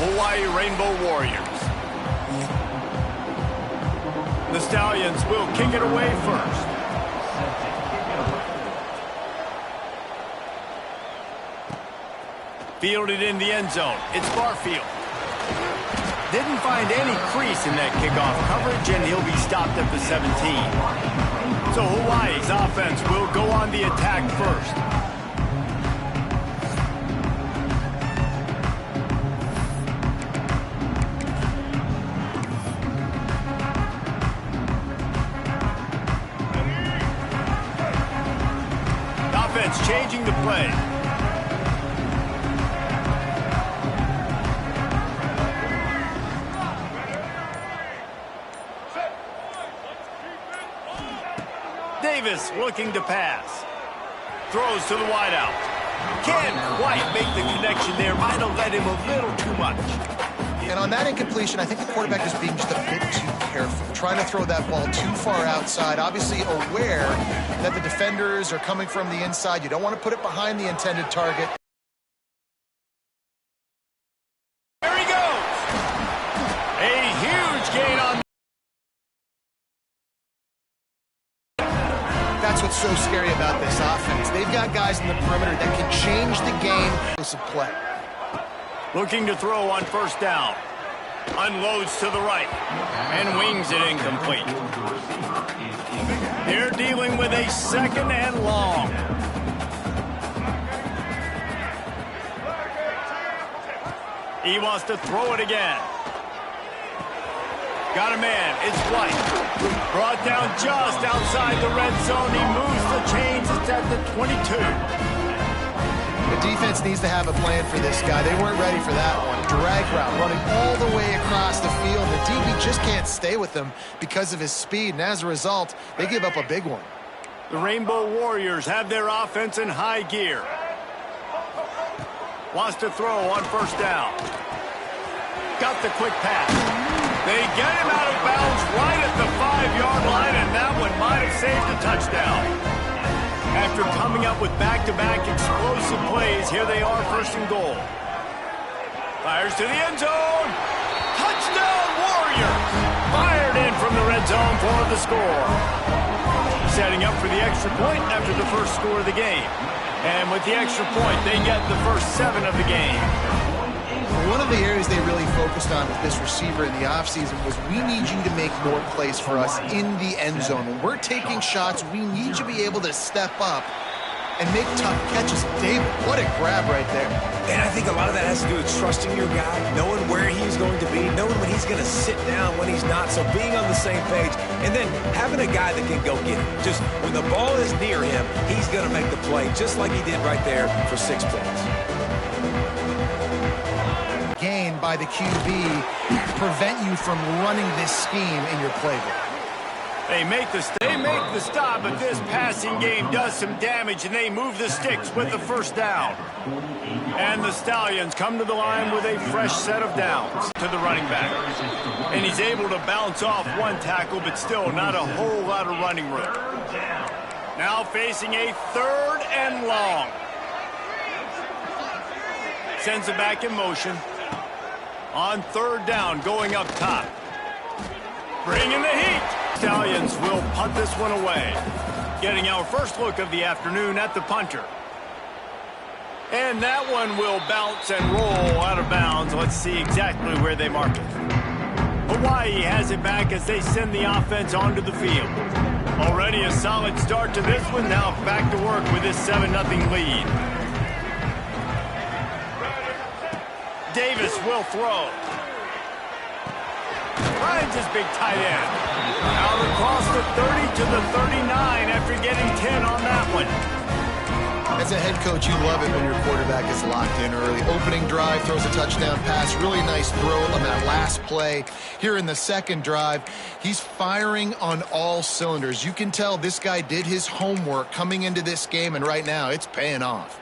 Hawaii Rainbow Warriors. The Stallions will kick it away first. Fielded in the end zone. It's Barfield. Didn't find any crease in that kickoff coverage, and he'll be stopped at the 17. So Hawaii's offense will go on the attack first. Offense changing the play. Davis looking to pass. Throws to the wideout. Can't quite make the connection there. Might have led him a little too much. And on that incompletion, I think the quarterback is being just a bit too careful, trying to throw that ball too far outside, obviously aware that the defenders are coming from the inside. You don't want to put it behind the intended target. There he goes. A huge gain on. That's what's so scary about this offense. They've got guys in the perimeter that can change the game of play. Looking to throw on first down. Unloads to the right. And wings it incomplete. They're dealing with a second and long. He wants to throw it again. Got a man. It's White. Brought down just outside the red zone. He moves the chains. It's at the 22. The defense needs to have a plan for this guy. They weren't ready for that one. Drag route running all the way across the field. The DB just can't stay with him because of his speed, and as a result, they give up a big one. The Rainbow Warriors have their offense in high gear. Wants to throw on first down. Got the quick pass. They get him out of bounds right at the 5-yard line, and that one might have saved a touchdown. After coming up with back-to-back explosive plays, here they are, first and goal. Fires to the end zone. Touchdown, Warriors! Fired in from the red zone for the score. Setting up for the extra point after the first score of the game. And with the extra point, they get the first 7 of the game. One of the areas they really focused on with this receiver in the offseason was, we need you to make more plays for us in the end zone. When we're taking shots, we need you to be able to step up and make tough catches. David, what a grab right there. And I think a lot of that has to do with trusting your guy, knowing where he's going to be, knowing when he's going to sit down, when he's not, so being on the same page, and then having a guy that can go get it. Just when the ball is near him, he's going to make the play, just like he did right there for 6 points. Gain by the QB prevent you from running this scheme in your playbook. They make the stop, but this passing game does some damage, and they move the sticks with the first down. And the Stallions come to the line with a fresh set of downs to the running back. And he's able to bounce off one tackle, but still not a whole lot of running room. Now facing a 3rd and long. Sends it back in motion. On 3rd down, going up top. Bringing the heat. Stallions will punt this one away. Getting our first look of the afternoon at the punter. And that one will bounce and roll out of bounds. Let's see exactly where they mark it. Hawaii has it back as they send the offense onto the field. Already a solid start to this one. Now back to work with this 7-0 lead. Davis will throw. Finds his big tight end. Out across the 30 to the 39 after getting 10 on that one. As a head coach, you love it when your quarterback is locked in early. Opening drive, throws a touchdown pass. Really nice throw on that last play. Here in the second drive, he's firing on all cylinders. You can tell this guy did his homework coming into this game, and right now it's paying off.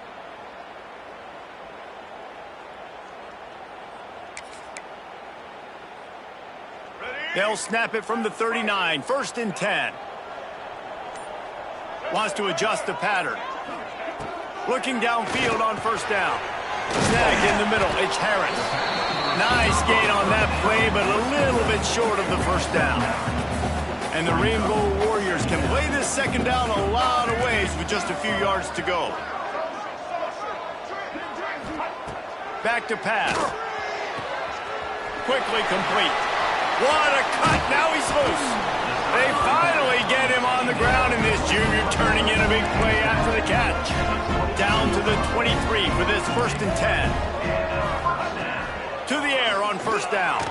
They'll snap it from the 39. 1st and 10. Wants to adjust the pattern. Looking downfield on first down. Snagged in the middle. It's Harris. Nice gain on that play, but a little bit short of the first down. And the Rainbow Warriors can play this second down a lot of ways with just a few yards to go. Back to pass. Quickly complete. What a cut. Now he's loose. They finally get him on the ground, and this junior turning in a big play after the catch. Down to the 23 for this 1st and 10. To the air on first down.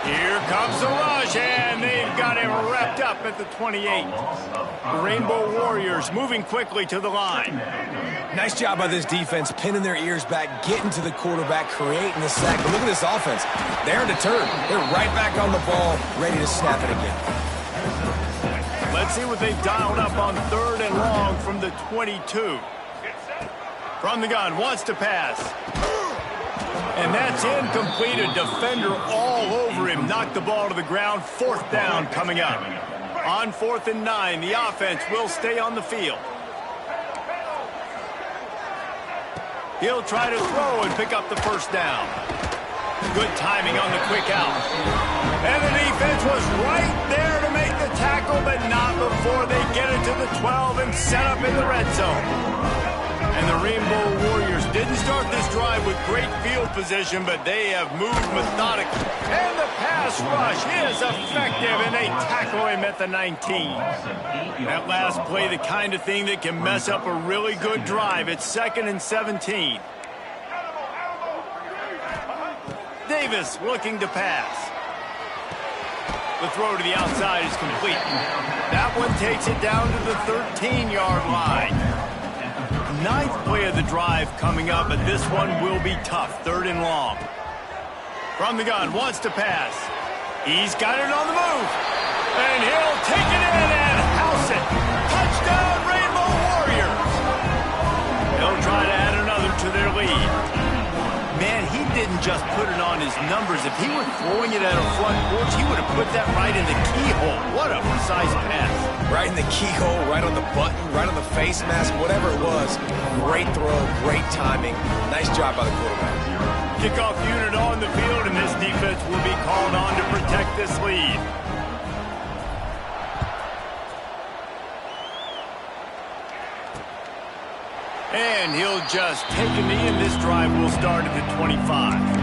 Here comes the rush, and they've got him wrapped up at the 28. The Rainbow Warriors moving quickly to the line. Nice job by this defense, pinning their ears back, getting to the quarterback, creating the sack. But look at this offense. They're deterred. They're right back on the ball, ready to snap it again. Let's see what they've dialed up on 3rd and long from the 22. From the gun, wants to pass. And that's incomplete. A defender all over him. Knocked the ball to the ground. 4th down coming up. On 4th and 9, the offense will stay on the field. He'll try to throw and pick up the first down. Good timing on the quick out. And the defense was right there to make the tackle, but not before they get it to the 12 and set up in the red zone. And the Rainbow Warriors didn't start this drive with great field position, but they have moved methodically. And the pass rush is effective, and they tackle him at the 19. That last play, the kind of thing that can mess up a really good drive. It's 2nd and 17. Davis looking to pass. The throw to the outside is complete. That one takes it down to the 13-yard line. 9th play of the drive coming up, but this one will be tough. 3rd and long. From the gun, wants to pass. He's got it on the move. And he'll take it in and house it. Touchdown, Rainbow Warriors. They'll try to add another to their lead. Man, he didn't just put it on his numbers. If he were throwing it at a front porch, he would have put that right in the keyhole. What a precise pass. Right in the keyhole, right on the button, right on the face mask, whatever it was. Great throw, great timing. Nice job by the quarterback. Kickoff unit on the field, and this defense will be called on to protect this lead. And he'll just take a knee, and this drive will start at the 25.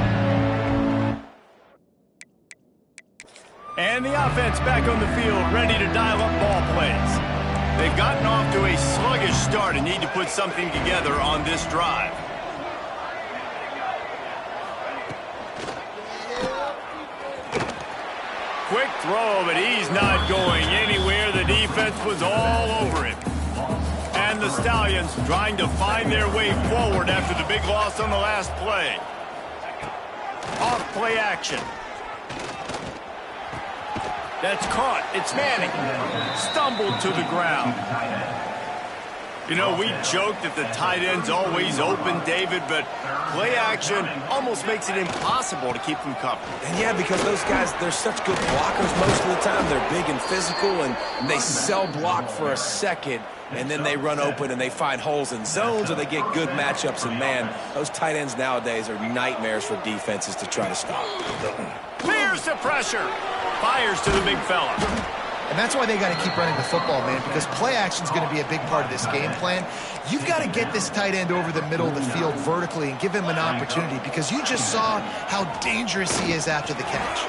And the offense back on the field, ready to dial up ball plays. They've gotten off to a sluggish start and need to put something together on this drive. Quick throw, but he's not going anywhere. The defense was all over him. And the Stallions trying to find their way forward after the big loss on the last play. Off play action. That's caught. It's Manning. Stumbled to the ground. You know, we joked that the tight end's always open, David, but play action almost makes it impossible to keep them covered. And yeah, because those guys, they're such good blockers most of the time. They're big and physical, and they sell block for a second, and then they run open and they find holes in zones, or they get good matchups. And man, those tight ends nowadays are nightmares for defenses to try to stop. Clears the pressure. Fires to the big fella. And that's why they got to keep running the football, man, because play action is going to be a big part of this game plan. You've got to get this tight end over the middle of the field vertically and give him an opportunity, because you just saw how dangerous he is after the catch.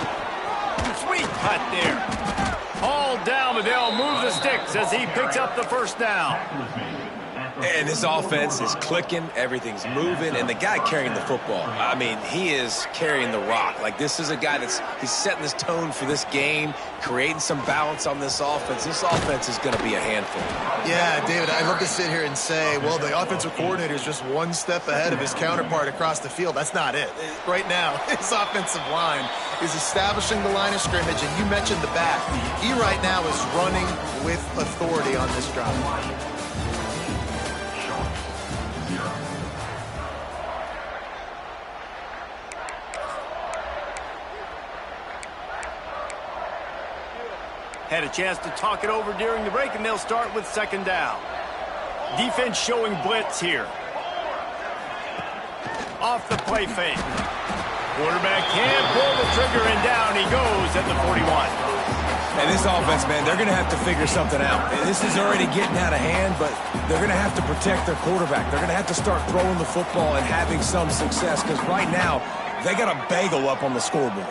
Sweet cut there. All down, but they'll move the sticks as he picks up the first down. And this offense is clicking, everything's moving, and the guy carrying the football, I mean, he is carrying the rock. Like, this is a guy he's setting this tone for this game, creating some balance on this offense. This offense is going to be a handful. Yeah, David, I'd love to sit here and say, well, the offensive coordinator is just one step ahead of his counterpart across the field. That's not it. Right now, his offensive line is establishing the line of scrimmage, and you mentioned the back. He right now is running with authority on this drive. Had a chance to talk it over during the break, and they'll start with second down. Defense showing blitz here. Off the play fake. Quarterback can't pull the trigger, and down he goes at the 41. And this offense, man, they're going to have to figure something out. And this is already getting out of hand, but they're going to have to protect their quarterback. They're going to have to start throwing the football and having some success, because right now they got a bagel up on the scoreboard.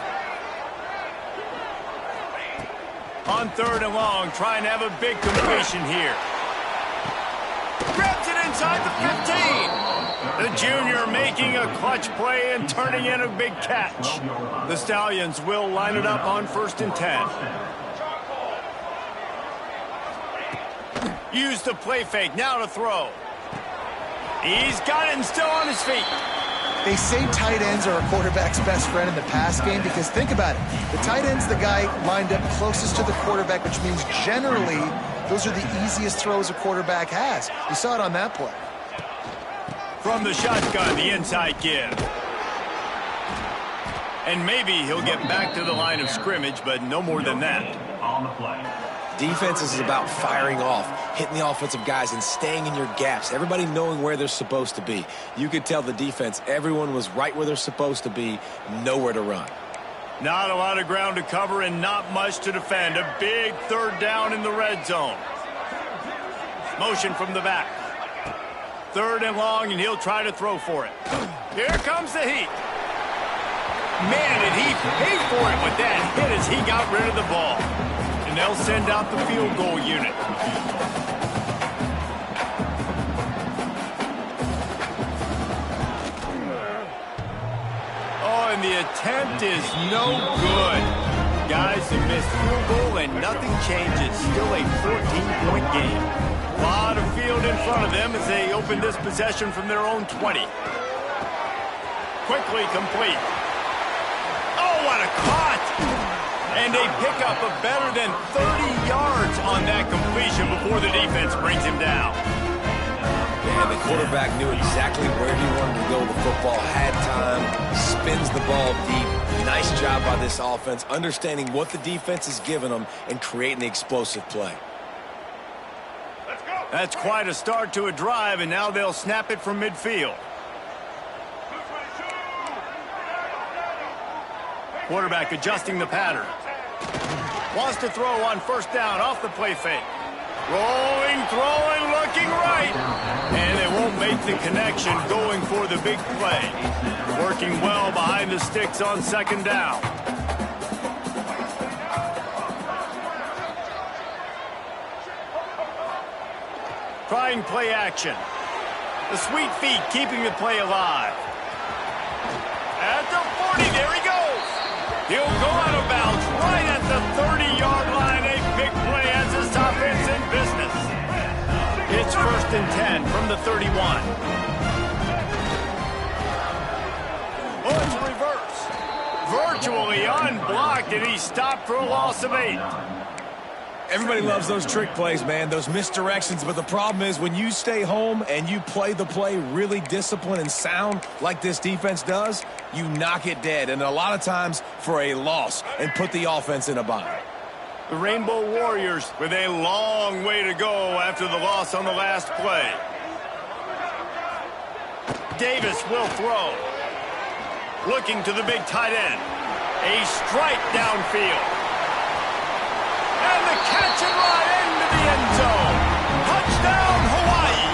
On 3rd and long, trying to have a big completion here. Grabs it inside the 15. The junior making a clutch play and turning in a big catch. The Stallions will line it up on 1st and 10. Use the play fake, now to throw. He's got it and still on his feet. They say tight ends are a quarterback's best friend in the pass game because think about it. The tight end's the guy lined up closest to the quarterback, which means generally those are the easiest throws a quarterback has. You saw it on that play. From the shotgun, the inside give. And maybe he'll get back to the line of scrimmage, but no more than that. On the play. Defense is about firing off, hitting the offensive guys, and staying in your gaps. Everybody knowing where they're supposed to be. You could tell the defense, everyone was right where they're supposed to be, nowhere to run. Not a lot of ground to cover and not much to defend. A big 3rd down in the red zone. Motion from the back. 3rd and long, and he'll try to throw for it. Here comes the heat. Man, did he pay for it with that hit as he got rid of the ball. And they'll send out the field goal unit. Oh, and the attempt is no good. Guys, a missed field goal and nothing changes. Still a 14-point game. A lot of field in front of them as they open this possession from their own 20. Quickly complete. Oh, what a caught! And they pick up a better than 30 yards on that completion before the defense brings him down. And the quarterback knew exactly where he wanted to go with the football, had time, spins the ball deep. Nice job by this offense, understanding what the defense is giving them and creating the explosive play. That's quite a start to a drive, and now they'll snap it from midfield. Quarterback adjusting the pattern. Wants to throw on 1st down off the play fake. Rolling, throwing, looking right. And they won't make the connection going for the big play. Working well behind the sticks on 2nd down. Trying play action. The sweet feet keeping the play alive. At the 40, there he goes. He'll go out of bounds right at the 30-yard line. A big play as this offense in business. It's 1st and 10 from the 31. Oh, it's a reverse. Virtually unblocked, and he stopped for a loss of 8. Everybody loves those trick plays, man, those misdirections, but the problem is when you stay home and you play the play really disciplined and sound like this defense does, you knock it dead, and a lot of times for a loss, and put the offense in a bind. The Rainbow Warriors with a long way to go after the loss on the last play. Davis will throw. Looking to the big tight end. A strike downfield. And the catch and run into the end zone. Touchdown, Hawaii.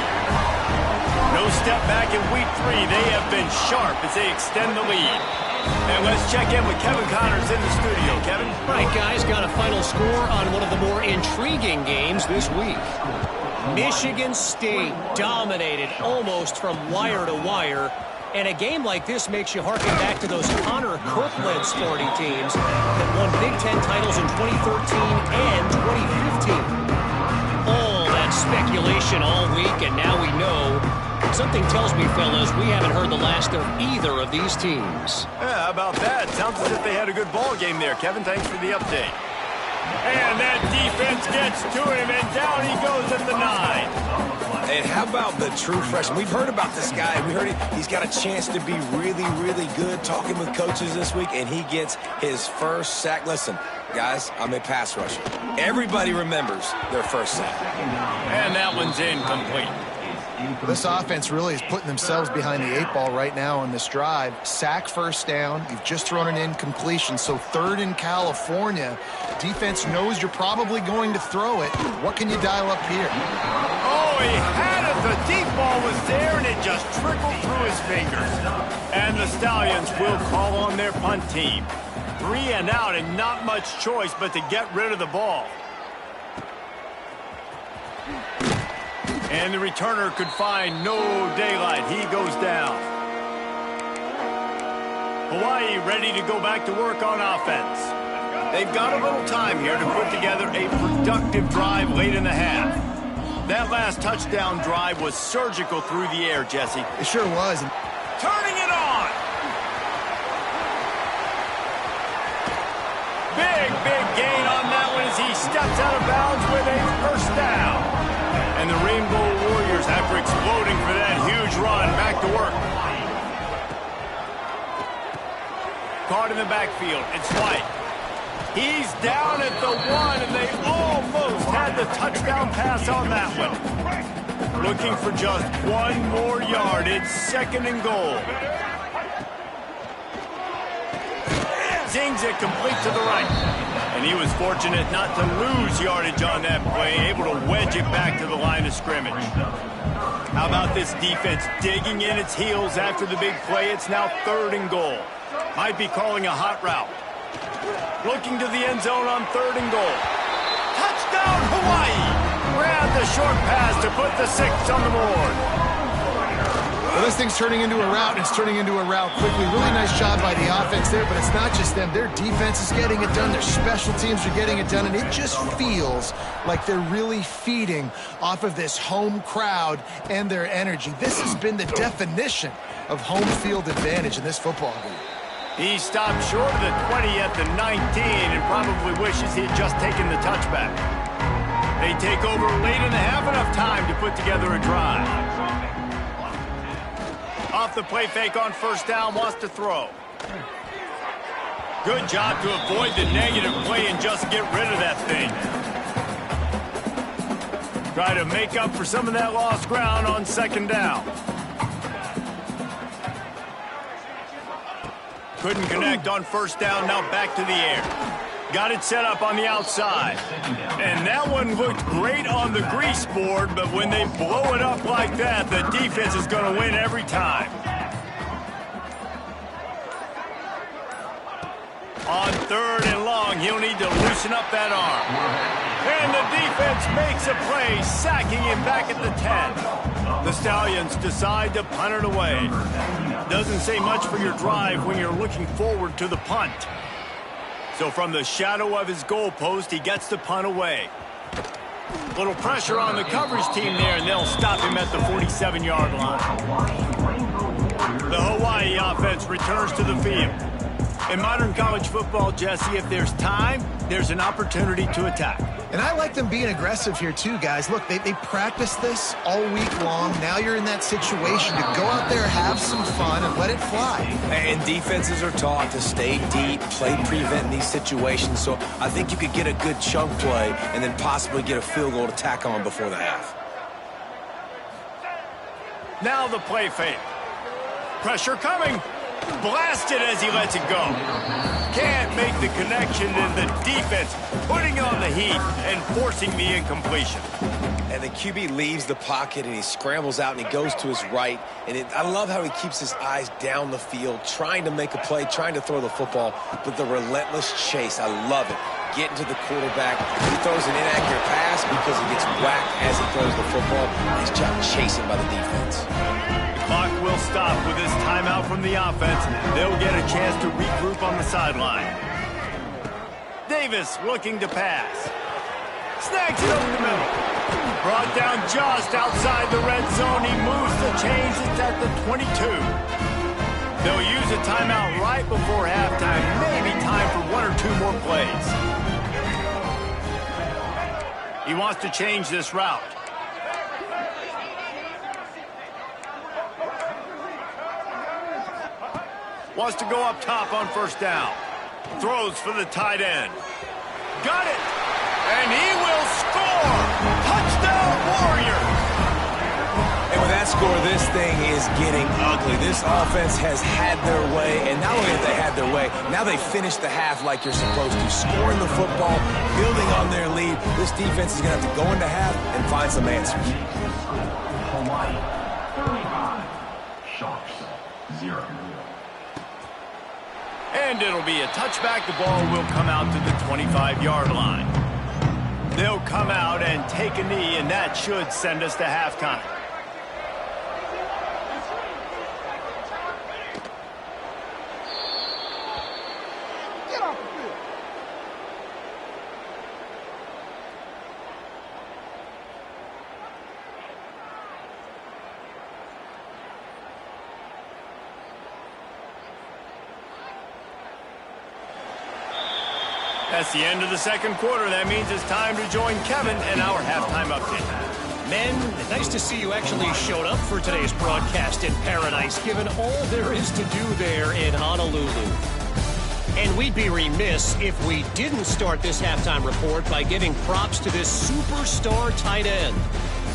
No step back in week 3. They have been sharp as they extend the lead. And let's check in with Kevin Connors in the studio. Kevin? All right, guys, got a final score on one of the more intriguing games this week. Michigan State dominated almost from wire to wire. And a game like this makes you harken back to those Connor Copeland sporting teams that won Big Ten titles in 2013 and 2015. All that speculation all week, and now we know. Something tells me, fellas, we haven't heard the last of either of these teams. Yeah, how about that? Sounds as if they had a good ball game there. Kevin, thanks for the update. And that defense gets to him, and down he goes at the 9. And how about the true freshman? We've heard about this guy. We heard he's got a chance to be really, really good, talking with coaches this week, and he gets his first sack. Listen, guys, I'm a pass rusher. Everybody remembers their first sack. And that one's incomplete. This offense really is putting themselves behind the 8 ball right now on this drive. Sack first down. You've just thrown an incompletion, so 3rd in California. Defense knows you're probably going to throw it. What can you dial up here? Oh, he had it. The deep ball was there, and it just trickled through his fingers. And the Stallions will call on their punt team. 3 and out, and not much choice but to get rid of the ball. And the returner could find no daylight. He goes down. Hawaii ready to go back to work on offense. They've got a little time here to put together a productive drive late in the half. That last touchdown drive was surgical through the air, Jesse. It sure was. Turning it on. Big gain on that one as he steps out of bounds with a first down. And the Rainbow Warriors, after exploding for that huge run, back to work. Caught in the backfield. It's White. He's down at the 1, and they almost had the touchdown pass on that one. Looking for just 1 more yard. It's 2nd and goal. Zings it complete to the right. And he was fortunate not to lose yardage on that play, able to wedge it back to the line of scrimmage. How about this defense digging in its heels after the big play? It's now 3rd and goal. Might be calling a hot route. Looking to the end zone on 3rd and goal. Touchdown, Hawaii! Grab the short pass to put the 6 on the board. Well, this thing's turning into a route, and it's turning into a route quickly. Really nice job by the offense there, but it's not just them. Their defense is getting it done. Their special teams are getting it done, and it just feels like they're really feeding off of this home crowd and their energy. This has been the definition of home field advantage in this football game. He stopped short of the 20 at the 19 and probably wishes he had just taken the touchback. They take over late in the half, enough time to put together a drive. Off the play fake on first down, wants to throw. Good job to avoid the negative play and just get rid of that thing. Try to make up for some of that lost ground on 2nd down. Couldn't connect on first down, now back to the air. Got it set up on the outside. And that one looked great on the grease board, but when they blow it up like that, the defense is going to win every time. On 3rd and long, he'll need to loosen up that arm. And the defense makes a play, sacking him back at the 10. The Stallions decide to punt it away. Doesn't say much for your drive when you're looking forward to the punt. So from the shadow of his goalpost, he gets the punt away. Little pressure on the coverage team there, and they'll stop him at the 47-yard line. The Hawaii offense returns to the field. In modern college football, Jesse, if there's time, there's an opportunity to attack. And I like them being aggressive here too, guys. Look, they practice this all week long. Now you're in that situation to go out there, have some fun, and let it fly. And defenses are taught to stay deep, play prevent in these situations. So I think you could get a good chunk play and then possibly get a field goal to tack on before the half. Now the play fake. Pressure coming. Blasted as he lets it go. Can't make the connection, and the defense putting on the heat and forcing the incompletion. And the QB leaves the pocket, and he scrambles out, and he goes to his right. And I love how he keeps his eyes down the field, trying to make a play, trying to throw the football, but the relentless chase, I love it. Getting to the quarterback. He throws an inaccurate pass because he gets whacked as he throws the football. Nice job chasing by the defense. Clock will stop with this timeout from the offense. They'll get a chance to regroup on the sideline. Davis looking to pass. Snags it over the middle. Brought down just outside the red zone. He moves the chains. It's at the 22. They'll use a timeout right before halftime. Maybe time for 1 or 2 more plays. He wants to change this route. Wants to go up top on first down. Throws for the tight end. Got it! And he will score! Touchdown, Warriors! And with that score, this thing is getting ugly. This offense has had their way, and not only have they had their way, now they finish the half like you're supposed to, scoring the football, building on their lead. This defense is going to have to go into half and find some answers. Hawaii, 35. Sharks, 0. And it'll be a touchback. The ball will come out to the 25-yard line. They'll come out and take a knee, and that should send us to halftime. That's the end of the second quarter. That means it's time to join Kevin and our halftime update. Men, nice to see you actually showed up for today's broadcast in paradise, given all there is to do there in Honolulu. And we'd be remiss if we didn't start this halftime report by giving props to this superstar tight end.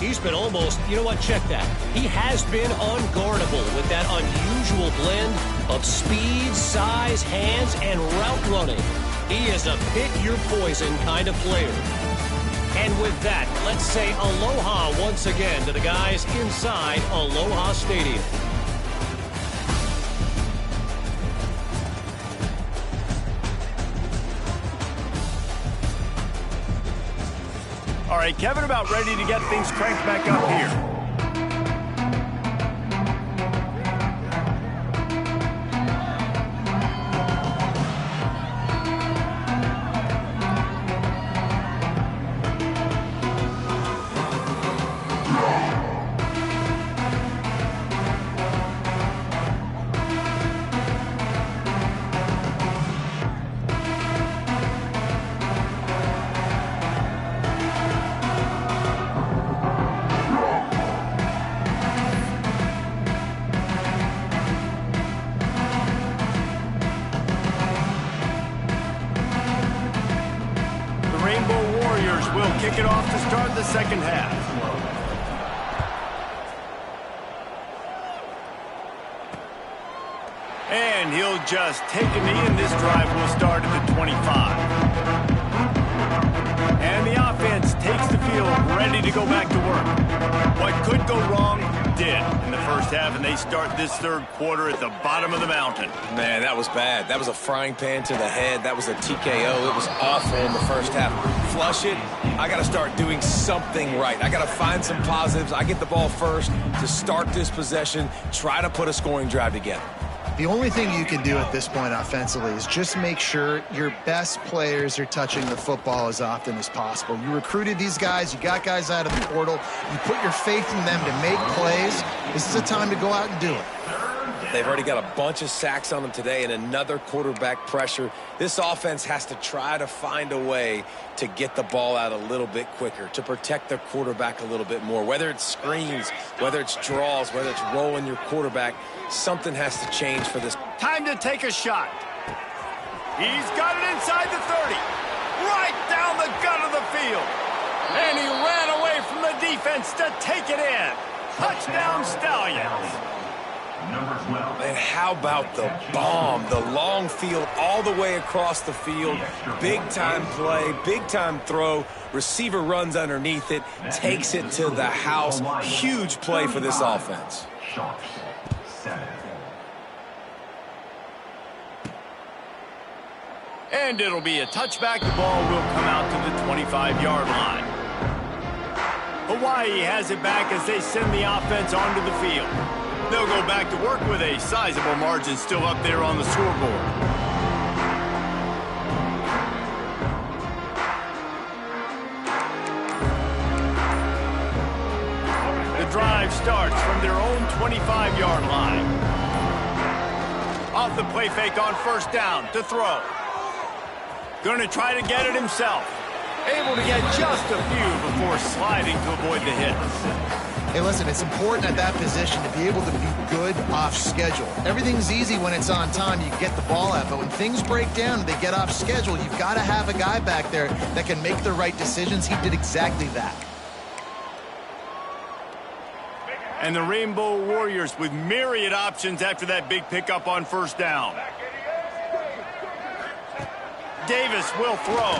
He's been almost, you know what, check that. He has been unguardable with that unusual blend of speed, size, hands, and route running. He is a pick-your-poison kind of player. And with that, let's say aloha once again to the guys inside Aloha Stadium. All right, Kevin, about ready to get things cranked back up here. Will kick it off to start the second half. And he'll just take a knee, and this drive will start at the 25. And the offense takes the field, ready to go back to work. What could go wrong did in the first half, and they start this third quarter at the bottom of the mountain. Man, that was bad. That was a frying pan to the head. That was a TKO. It was awful in the first half. Flush it. I got to start doing something right. I got to find some positives. I get the ball first to start this possession, try to put a scoring drive together. The only thing you can do at this point offensively is just make sure your best players are touching the football as often as possible. You recruited these guys. You got guys out of the portal. You put your faith in them to make plays. This is a time to go out and do it. They've already got a bunch of sacks on them today and another quarterback pressure. This offense has to try to find a way to get the ball out a little bit quicker, to protect their quarterback a little bit more. Whether it's screens, whether it's draws, whether it's rolling your quarterback, something has to change for this. Time to take a shot. He's got it inside the 30. Right down the gut of the field. And he ran away from the defense to take it in. Touchdown Stallions. And how about the bomb, the long field all the way across the field, big-time play, big-time throw, receiver runs underneath it, takes it to the house. Huge play for this offense. And it'll be a touchback. The ball will come out to the 25-yard line. Hawaii has it back as they send the offense onto the field. They'll go back to work with a sizable margin still up there on the scoreboard. The drive starts from their own 25-yard line. Off the play fake on first down to throw. Going to try to get it himself. Able to get just a few before sliding to avoid the hits. Hey, listen, it's important at that position to be able to be good off schedule. Everything's easy when it's on time. You get the ball out. But when things break down and they get off schedule, you've got to have a guy back there that can make the right decisions. He did exactly that. And the Rainbow Warriors with myriad options after that big pickup on first down. Davis will throw.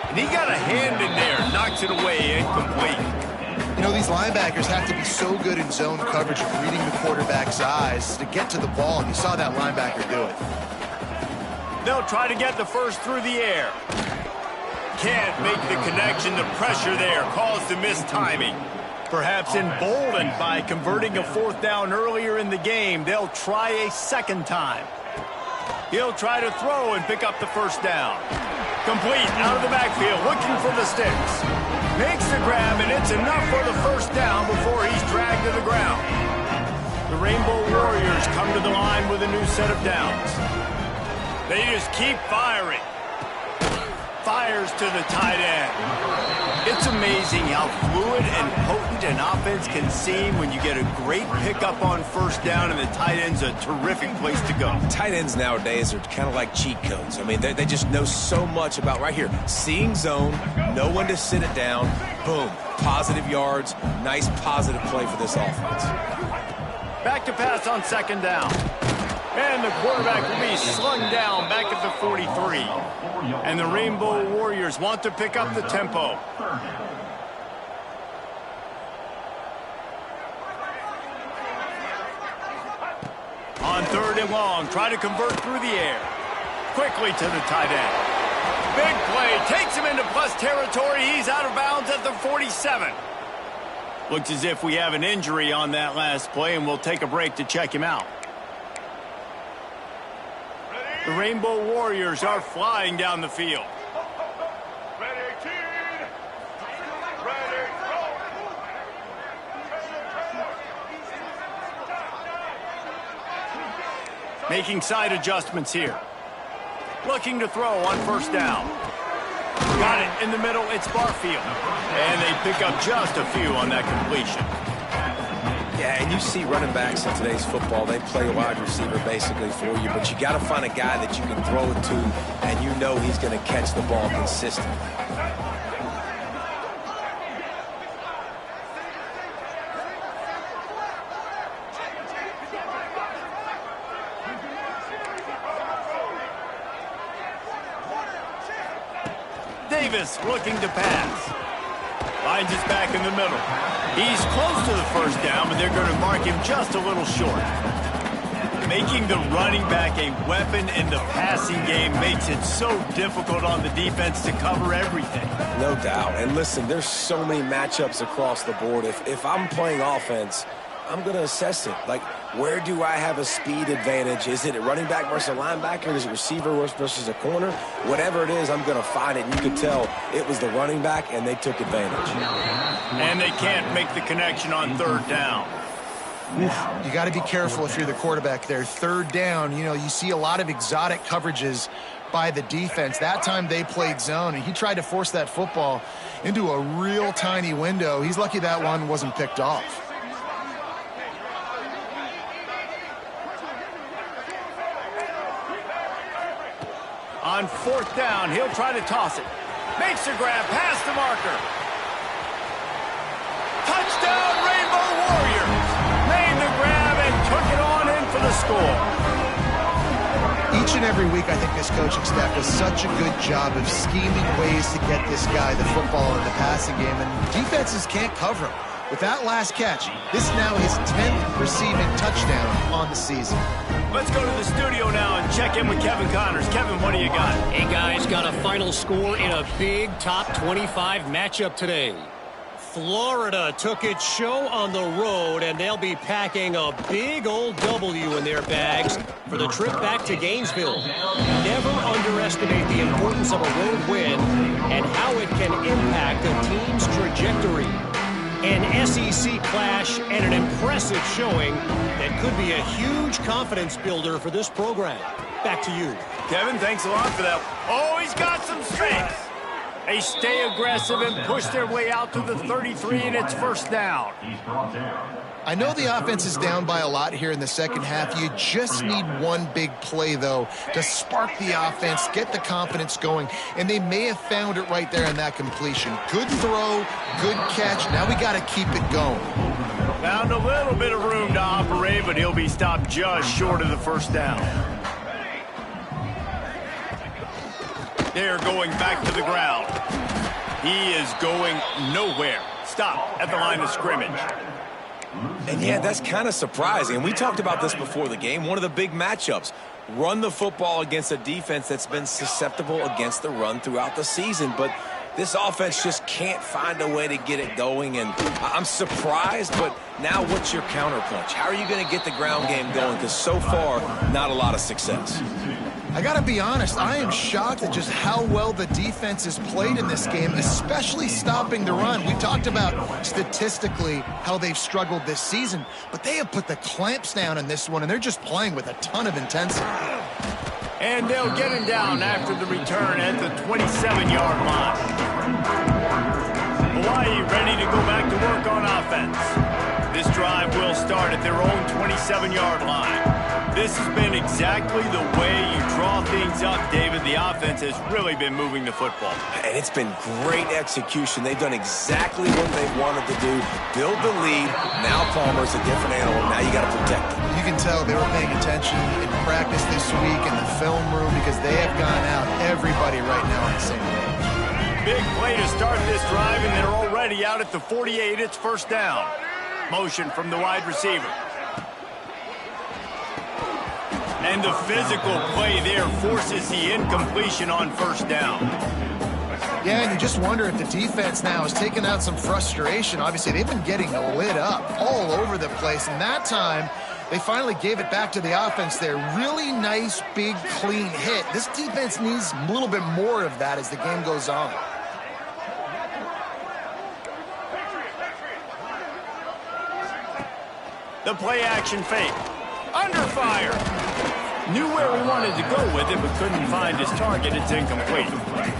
And he got a hand in there, knocks it away, incomplete. You know, these linebackers have to be so good in zone coverage of reading the quarterback's eyes to get to the ball, and you saw that linebacker do it. They'll try to get the first through the air. Can't make the connection. The pressure there caused the missed timing. Perhaps emboldened by converting a fourth down earlier in the game, they'll try a second time. He'll try to throw and pick up the first down. Complete out of the backfield, looking for the sticks. Makes the grab, and it's enough for the first down before he's dragged to the ground. The Rainbow Warriors come to the line with a new set of downs. They just keep firing. Fires to the tight end. It's amazing how fluid and potent an offense can seem when you get a great pickup on first down, and the tight end's a terrific place to go. Tight ends nowadays are kind of like cheat codes. I mean, they just know so much about right here. Seeing zone, know when to sit it down, boom, positive yards, nice positive play for this offense. Back to pass on second down. And the quarterback will be slung down back at the 43. And the Rainbow Warriors want to pick up the tempo. On third and long, try to convert through the air. Quickly to the tight end. Big play, takes him into plus territory. He's out of bounds at the 47. Looks as if we have an injury on that last play, and we'll take a break to check him out. The Rainbow Warriors are flying down the field. Making side adjustments here. Looking to throw on first down. Got it in the middle. It's Barfield. And they pick up just a few on that completion. Yeah, and you see running backs in today's football, they play a wide receiver basically for you, but you got to find a guy that you can throw it to, and you know he's going to catch the ball consistently. Davis looking to pass. Finds his back in the middle. He's close to the first down, but they're going to mark him just a little short. Making the running back a weapon in the passing game makes it so difficult on the defense to cover everything. No doubt. And listen, there's so many matchups across the board. If I'm playing offense, I'm going to assess it. Like, where do I have a speed advantage? Is it a running back versus a linebacker? Is it receiver versus a corner? Whatever it is, I'm going to find it. And you could tell it was the running back, and they took advantage. And they can't make the connection on third down. You got to be careful if you're the quarterback there. Third down, you know, you see a lot of exotic coverages by the defense. That time they played zone, and he tried to force that football into a real tiny window. He's lucky that one wasn't picked off. On fourth down, he'll try to toss it. Makes a grab past the marker. Touchdown, Rainbow Warriors. Made the grab and took it on in for the score. Each and every week, I think this coaching staff does such a good job of scheming ways to get this guy the football in the passing game, and defenses can't cover him. With that last catch, this is now his 10th receiving touchdown on the season. Let's go to the studio now and check in with Kevin Connors. Kevin, what do you got? Hey, guys, got a final score in a big top 25 matchup today. Florida took its show on the road, and they'll be packing a big old W in their bags for the trip back to Gainesville. Never underestimate the importance of a road win and how it can impact a team's trajectory. An SEC clash and an impressive showing that could be a huge confidence builder for this program. Back to you. Kevin, thanks a lot for that. Oh, he's got some space. They stay aggressive and push their way out to the 33, and it's first down. I know the offense is down by a lot here in the second half. You just need one big play, though, to spark the offense, get the confidence going, and they may have found it right there in that completion. Good throw, good catch. Now we got to keep it going. Found a little bit of room to operate, but he'll be stopped just short of the first down. They're going back to the ground. He is going nowhere. Stop at the line of scrimmage. And yeah, that's kind of surprising. And we talked about this before the game. One of the big matchups. Run the football against a defense that's been susceptible against the run throughout the season. But this offense just can't find a way to get it going. And I'm surprised, but now what's your counterpunch? How are you going to get the ground game going? Because so far, not a lot of success. I got to be honest, I am shocked at just how well the defense has played in this game, especially stopping the run. We talked about statistically how they've struggled this season, but they have put the clamps down in this one, and they're just playing with a ton of intensity. And they'll get him down after the return at the 27-yard line. Hawaii ready to go back to work on offense. This drive will start at their own 27-yard line. This has been exactly the way you draw things up, David. The offense has really been moving the football. And it's been great execution. They've done exactly what they wanted to do. Build the lead. Now Palmer's a different animal. Now you got to protect him. You can tell they were paying attention in practice this week in the film room because they have gone out, everybody right now on the same page. Big play to start this drive, and they're already out at the 48. It's first down. Motion from the wide receiver. And the physical play there forces the incompletion on first down. Yeah, and you just wonder if the defense now has taken out some frustration. Obviously, they've been getting lit up all over the place, and that time they finally gave it back to the offense there. Really nice, big, clean hit. This defense needs a little bit more of that as the game goes on. The play action fake. Under fire. Knew where we wanted to go with it, but couldn't find his target. It's incomplete.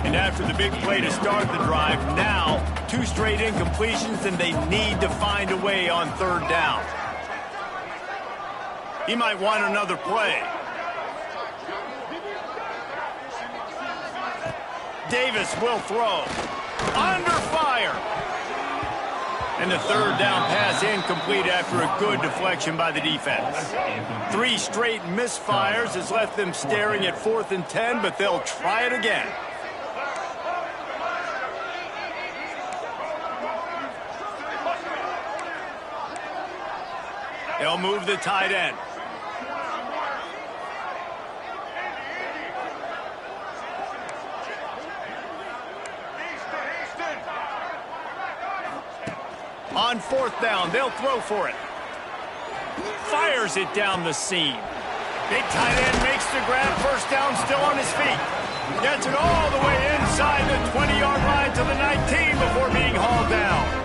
And after the big play to start the drive, now 2 straight incompletions, and they need to find a way on third down. He might want another play. Davis will throw. Under fire. And the third down pass incomplete after a good deflection by the defense. 3 straight misfires has left them staring at 4th and 10, but they'll try it again. They'll move the tight end. On 4th down, they'll throw for it. Fires it down the seam. Big tight end makes the grab. First down, still on his feet. Gets it all the way inside the 20-yard line to the 19 before being hauled down.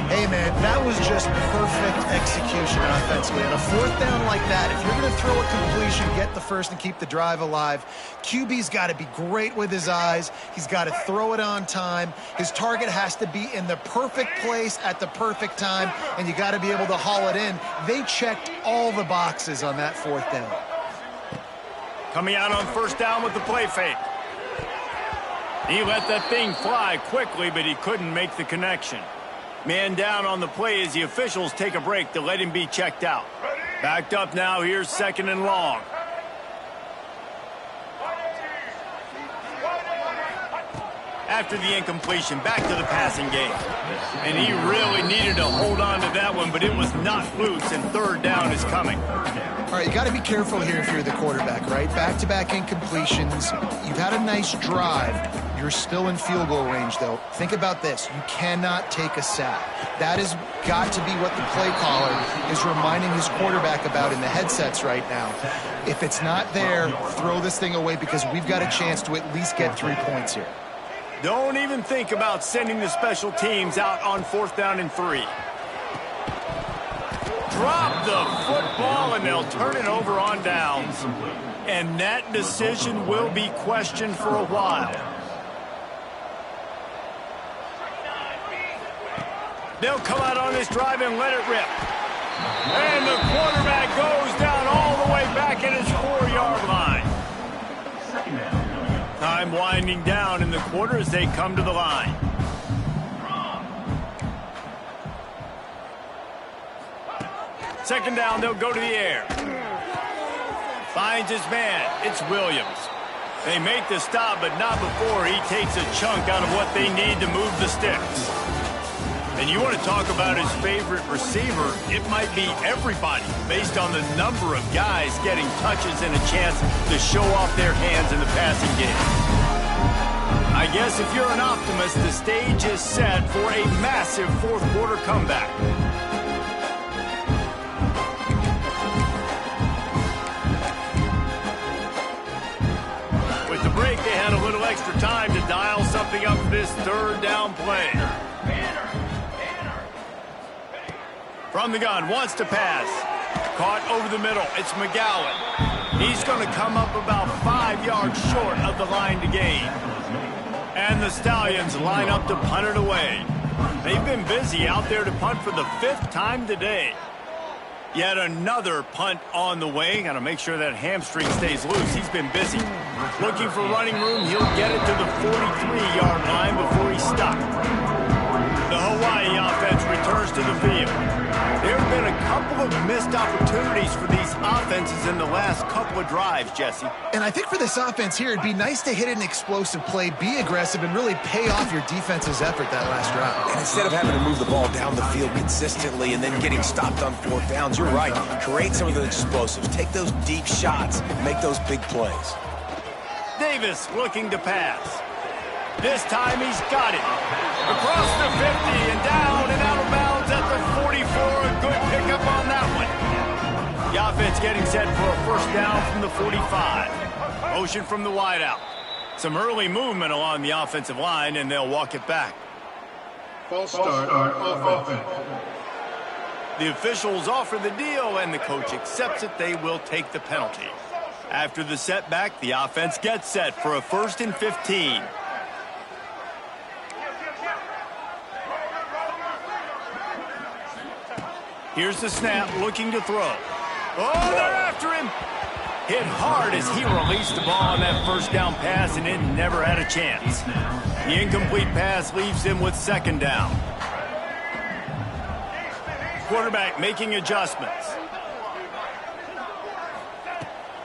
Hey, man, that was just perfect execution offensively. On a 4th down like that, if you're going to throw a completion, get the first and keep the drive alive, QB's got to be great with his eyes. He's got to throw it on time. His target has to be in the perfect place at the perfect time, and you got to be able to haul it in. They checked all the boxes on that 4th down. Coming out on first down with the play fake. He let that thing fly quickly, but he couldn't make the connection. Man down on the play as the officials take a break to let him be checked out. Backed up now, here's 2nd and long. After the incompletion, back to the passing game. And he really needed to hold on to that one, but it was not loose, and 3rd down is coming. All right, you got to be careful here if you're the quarterback, right? Back-to-back incompletions. You've had a nice drive. You're still in field goal range, though. Think about this. You cannot take a sack. That has got to be what the play caller is reminding his quarterback about in the headsets right now. If it's not there, throw this thing away because we've got a chance to at least get 3 points here. Don't even think about sending the special teams out on 4th down and 3. Drop the football, and they'll turn it over on downs. And that decision will be questioned for a while. They'll come out on this drive and let it rip. And the quarterback goes down all the way back at his 4-yard line. Time winding down in the quarter as they come to the line. Second down, they'll go to the air. Finds his man. It's Williams. They make the stop, but not before he takes a chunk out of what they need to move the sticks. And you want to talk about his favorite receiver, it might be everybody based on the number of guys getting touches and a chance to show off their hands in the passing game. I guess if you're an optimist, the stage is set for a massive fourth quarter comeback. With the break, they had a little extra time to dial something up for this third down play. From the gun, wants to pass. Caught over the middle. It's McGowan. He's going to come up about 5 yards short of the line to gain. And the Stallions line up to punt it away. They've been busy out there to punt for the 5th time today. Yet another punt on the way. Got to make sure that hamstring stays loose. He's been busy. Looking for running room. He'll get it to the 43-yard line before he's stopped. The Hawaii offense returns to the field. There have been a couple of missed opportunities for these offenses in the last couple of drives, Jesse. And I think for this offense here, it'd be nice to hit an explosive play, be aggressive, and really pay off your defense's effort that last drive. And instead of having to move the ball down the field consistently and then getting stopped on 4th downs, you're right. Create some of the explosives. Take those deep shots. Make those big plays. Davis looking to pass. This time he's got it. Across the 50 and down and out of bounds at the 44. A good pickup on that one. The offense getting set for a first down from the 45. Motion from the wideout. Some early movement along the offensive line, and they'll walk it back. False start on offense. The officials offer the deal, and the coach accepts it. They will take the penalty. After the setback, the offense gets set for a 1st and 15. Here's the snap, looking to throw. Oh, they're after him. Hit hard as he released the ball on that first down pass, and it never had a chance. The incomplete pass leaves him with second down. Quarterback making adjustments.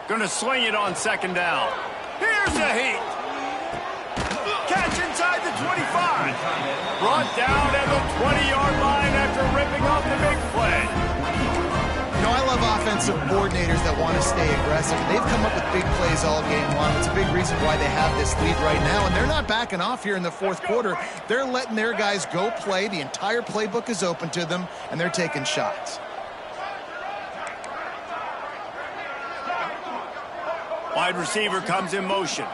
Gonna swing it on second down. Here's a heat. Catch inside the 25. Brought down at the 20-yard line after ripping off the big play. You know, I love offensive coordinators that want to stay aggressive. They've come up with big plays all game long. It's a big reason why they have this lead right now, and they're not backing off here in the 4th quarter. They're letting their guys go play. The entire playbook is open to them, and they're taking shots. Wide receiver comes in motion.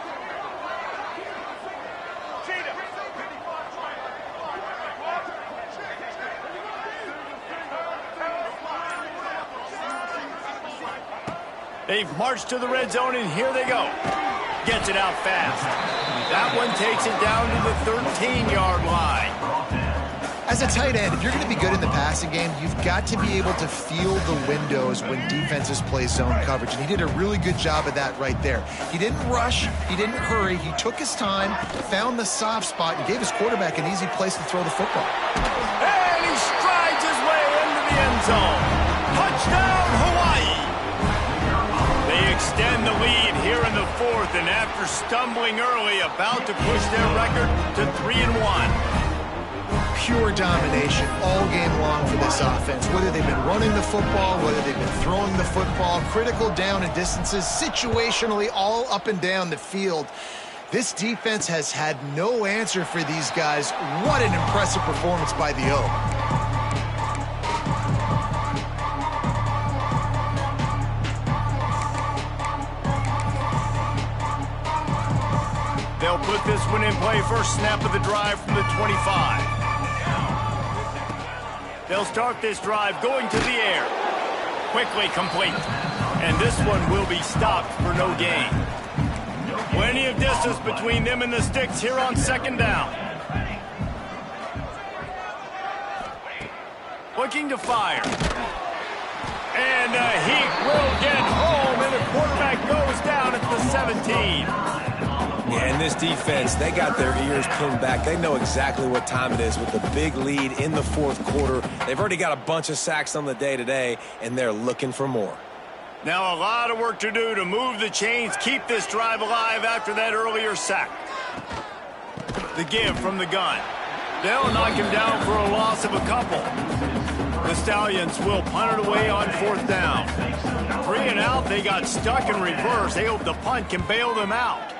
They've marched to the red zone, and here they go. Gets it out fast. That one takes it down to the 13-yard line. As a tight end, if you're going to be good in the passing game, you've got to be able to feel the windows when defenses play zone coverage, and he did a really good job of that right there. He didn't rush. He didn't hurry. He took his time, found the soft spot, and gave his quarterback an easy place to throw the football. And he strides his way into the end zone. Touchdown, Hawaii! They extend the lead here in the 4th, and after stumbling early, about to push their record to 3-1. Pure domination all game long for this offense. Whether they've been running the football, whether they've been throwing the football, critical down and distances, situationally all up and down the field. This defense has had no answer for these guys. What an impressive performance by the O. They'll put this one in play. First snap of the drive from the 25. They'll start this drive going to the air. Quickly complete. And this one will be stopped for no gain. Plenty of distance between them and the sticks here on second down. Looking to fire. And he will get home, and the quarterback goes down at the 17. Yeah, and this defense, they got their ears pinned back. They know exactly what time it is with the big lead in the fourth quarter. They've already got a bunch of sacks on the day today, and they're looking for more. Now a lot of work to do to move the chains, keep this drive alive after that earlier sack. The give from the gun. They'll knock him down for a loss of a couple. The Stallions will punt it away on fourth down. 3 and out, they got stuck in reverse. They hope the punt can bail them out.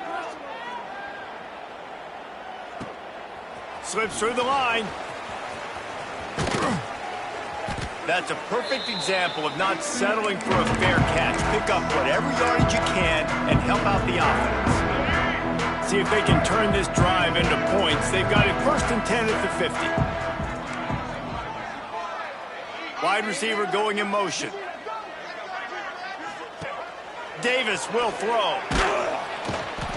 Slips through the line. That's a perfect example of not settling for a fair catch. Pick up whatever yardage you can and help out the offense. See if they can turn this drive into points. They've got it 1st and 10 at the 50. Wide receiver going in motion. Davis will throw.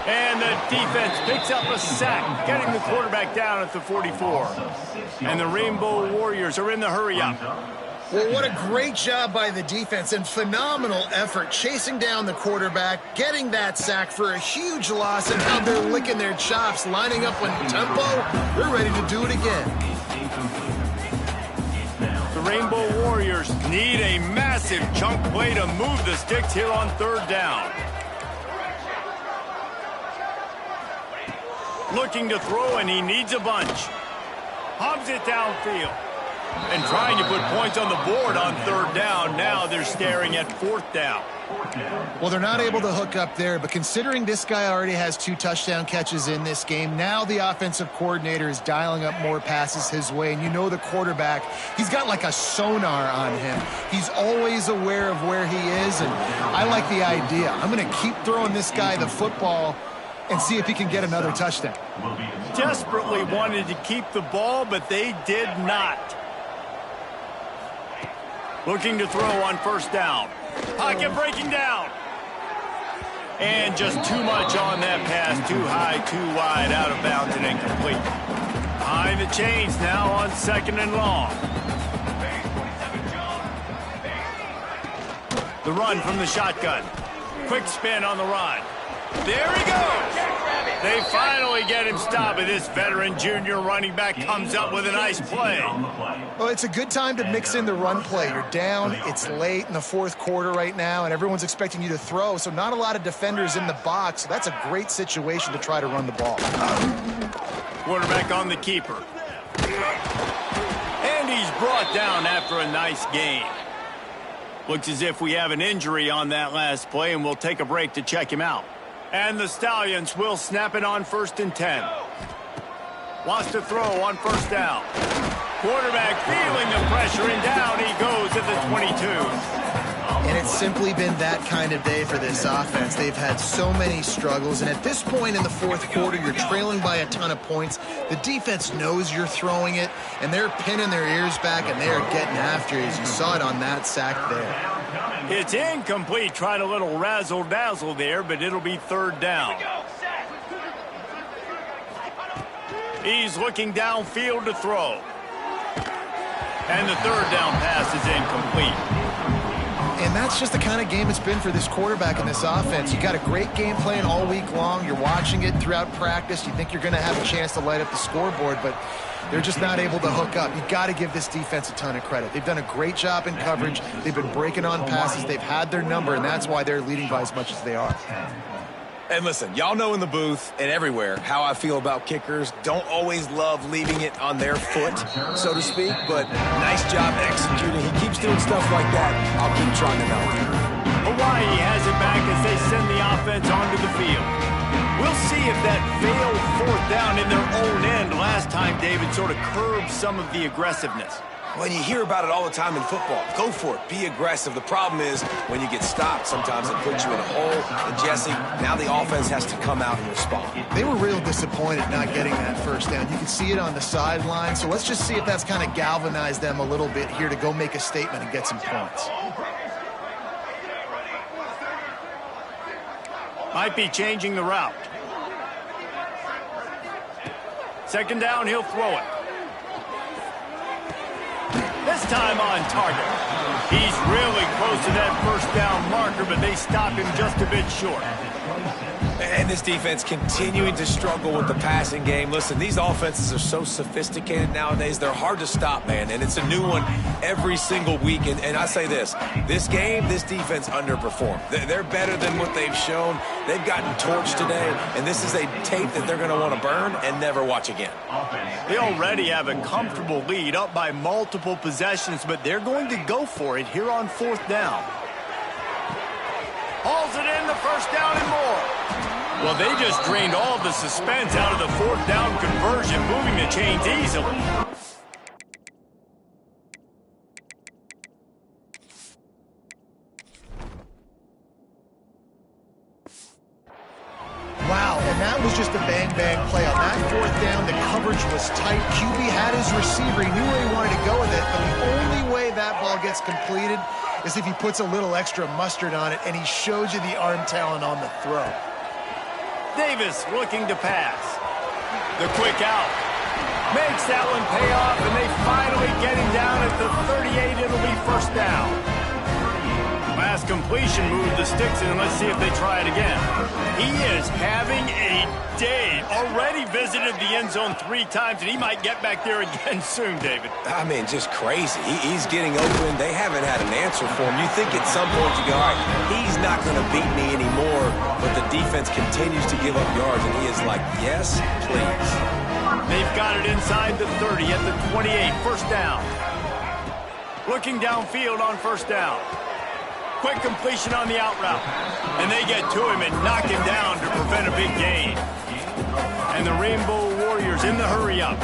And the defense picks up a sack, getting the quarterback down at the 44. And the Rainbow Warriors are in the hurry-up. Well, what a great job by the defense and phenomenal effort chasing down the quarterback, getting that sack for a huge loss, and now they're licking their chops, lining up on tempo. They're ready to do it again. The Rainbow Warriors need a massive chunk play to move the sticks here on 3rd down. Looking to throw, and he needs a bunch. Hubs it downfield. And trying to put points on the board on 3rd down. Now they're staring at 4th down. Well, they're not able to hook up there, but considering this guy already has 2 touchdown catches in this game, now the offensive coordinator is dialing up more passes his way. And you know the quarterback, he's got like a sonar on him. He's always aware of where he is, and I like the idea. I'm going to keep throwing this guy the football and see if he can get another touchdown. Desperately wanted to keep the ball, but they did not. Looking to throw on 1st down. Pocket breaking down. And just too much on that pass. Too high, too wide, out of bounds and incomplete. Behind the chains now on 2nd and long. The run from the shotgun. Quick spin on the run. There he goes. They finally get him stopped, and this veteran junior running back comes up with a nice play. Well, it's a good time to mix in the run play. You're down, it's late in the 4th quarter right now, and everyone's expecting you to throw, so not a lot of defenders in the box. So that's a great situation to try to run the ball. Quarterback on the keeper. And he's brought down after a nice gain. Looks as if we have an injury on that last play, and we'll take a break to check him out. And the Stallions will snap it on 1st and 10. Wants to throw on 1st down. Quarterback feeling the pressure, and down he goes at the 22. And it's simply been that kind of day for this offense. They've had so many struggles, and at this point in the 4th quarter, you're trailing by a ton of points. The defense knows you're throwing it, and they're pinning their ears back, and they are getting after you, as you saw it on that sack there. It's incomplete. Tried a little razzle-dazzle there, but it'll be 3rd down. He's looking downfield to throw. And the 3rd down pass is incomplete. And that's just the kind of game it's been for this quarterback in this offense. You got a great game plan all week long. You're watching it throughout practice. You think you're going to have a chance to light up the scoreboard, but they're just not able to hook up. You got to give this defense a ton of credit. They've done a great job in coverage. They've been breaking on passes. They've had their number, and that's why they're leading by as much as they are. And listen, y'all know in the booth and everywhere how I feel about kickers. Don't always love leaving it on their foot, so to speak, but nice job executing. He keeps doing stuff like that. I'll keep trying to know. Hawaii has it back as they send the offense onto the field. We'll see if that failed 4th down in their own end last time, David, sort of curbed some of the aggressiveness. When you hear about it all the time in football, go for it. Be aggressive. The problem is when you get stopped, sometimes it puts you in a hole. And, Jesse, now the offense has to come out and respond. They were real disappointed not getting that 1st down. You can see it on the sideline. So let's just see if that's kind of galvanized them a little bit here to go make a statement and get some points. Might be changing the route. 2nd down, he'll throw it. This time on target. He's really close to that 1st down marker, but they stop him just a bit short. And this defense continuing to struggle with the passing game. Listen, these offenses are so sophisticated nowadays. They're hard to stop, man. And it's a new one every single week. And I say this game, this defense underperformed. They're better than what they've shown. They've gotten torched today. And this is a tape that they're going to want to burn and never watch again. They already have a comfortable lead up by multiple possessions, but they're going to go for it here on 4th down. Hauls it in, the 1st down and more. Well, they just drained all the suspense out of the 4th down conversion, moving the chains easily. Wow, and that was just a bang-bang play. On that 4th down, the coverage was tight. QB had his receiver. He knew where he wanted to go with it, but the only way that ball gets completed is if he puts a little extra mustard on it, and he shows you the arm talent on the throw. Davis looking to pass. The quick out. Makes that one pay off, and they finally get him down at the 38. It'll be 1st down. Last completion moved the sticks in, and let's see if they try it again. He is having a day. Already visited the end zone 3 times, and he might get back there again soon, David. I mean, just crazy. He's getting open. They haven't had an answer for him. You think at some point you go, all right, he's not going to beat me anymore, but the defense continues to give up yards, and he is like, yes, please. They've got it inside the 30 at the 28, 1st down. Looking downfield on 1st down. Quick completion on the out route. And they get to him and knock him down to prevent a big gain. And the Rainbow Warriors in the hurry up.